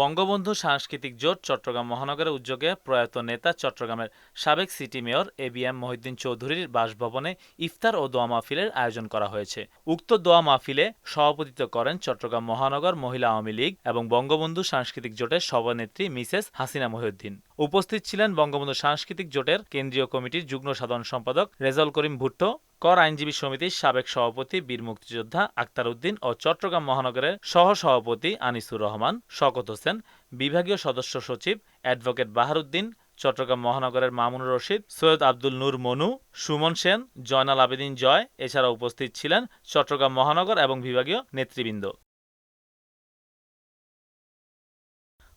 বঙ্গবন্ধু সাংস্কৃতিক জোট চট্টগ্রাম মহানগরের উদ্যোগে প্রয়াত নেতা চট্টগ্রামের সাবেক সিটি মেয়র এবিএম মহিউদ্দিন চৌধুরীর বাসভবনে ইফতার ও দোয়া মাহফিলের আয়োজন করা হয়েছে। উক্ত দোয়া মাহফিলে সভাপতিত্ব করেন চট্টগ্রাম মহানগর মহিলা আওয়ামী লীগ এবং বঙ্গবন্ধু সাংস্কৃতিক জোটের সভানেত্রী মিসেস হাসিনা মহিউদ্দিন। উপস্থিত ছিলেন বঙ্গবন্ধু সাংস্কৃতিক জোটের কেন্দ্রীয় কমিটির যুগ্ম সাধারণ সম্পাদক রেজাউল করিম ভুট্টো, কর আইনজীবী সমিতির সাবেক সভাপতি বীর মুক্তিযোদ্ধা আক্তার উদ্দিন ও চট্টগ্রাম মহানগরের সহ-সভাপতি আনিসুর রহমান, শওকত হোসেন, বিভাগীয় সদস্য সচিব অ্যাডভোকেট বাহার উদ্দিন, চট্টগ্রাম মহানগরের মামুনুর রশিদ, সৈয়দ আব্দুল নূর মনু, সুমন সেন, জয়নাল আবেদীন জয় এছাড়া উপস্থিত ছিলেন চট্টগ্রাম মহানগর এবং বিভাগীয় নেতৃবৃন্দ।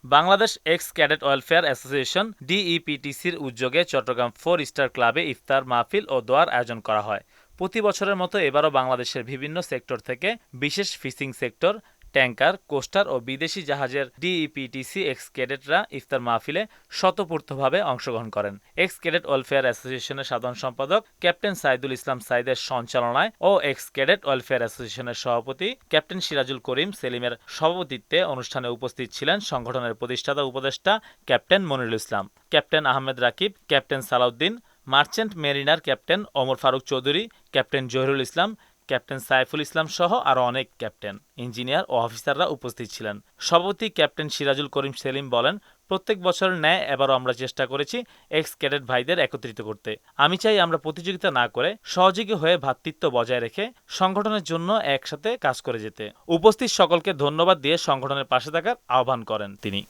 Bangladesh ex cadet welfare association ডিইপিটিসির উদ্যোগে চট্টগ্রাম 4 স্টার ক্লাবে ইফতার মাহফিল ও দোয়ার আয়োজন করা হয়। প্রতি বছরের মতো এবারও বাংলাদেশের বিভিন্ন সেক্টর থেকে বিশেষ ফিশিং সেক্টর, ট্যাংকার, কোস্টার ও বিদেশি জাহাজের ডিইপিটিসি এক্স ক্যাডেটরা ইফতার মাহফিলে স্বতঃস্ফূর্তভাবে অংশগ্রহণ করেন। এক্স ক্যাডেট ওয়েলফেয়ার অ্যাসোসিয়েশনের সাধারণ সম্পাদক ক্যাপ্টেন সাইদুল ইসলাম সাইদের সঞ্চালনায় ও এক্স ক্যাডেট ওয়েলফেয়ার অ্যাসোসিয়েশনের সভাপতি ক্যাপ্টেন সিরাজুল করিম সেলিমের সভাপতিত্বে অনুষ্ঠানে উপস্থিত ছিলেন সংগঠনের প্রতিষ্ঠাতা উপদেষ্টা captain Monirul Islam, captain Ahmed Rakib, captain Salauddin, merchant mariner captain Omar Faruk Chowdhury, captain Zahirul Islam, captain Saiful Islam সহ আরও অনেক ক্যাপ্টেন, ইঞ্জিনিয়ার ও অফিসাররা উপস্থিত ছিলেন। সভাপতি ক্যাপ্টেন সিরাজুল করিম সেলিম বলেন, প্রত্যেক বছরের ন্যায় এবারও আমরা চেষ্টা করেছি এক্স ক্যাডেট ভাইদের একত্রিত করতে। আমি চাই আমরা প্রতিযোগিতা না করে সহযোগী হয়ে ভ্রাতৃত্ব বজায় রেখে সংগঠনের জন্য একসাথে কাজ করে যেতে। উপস্থিত সকলকে ধন্যবাদ দিয়ে সংগঠনের পাশে থাকার আহ্বান করেন তিনি।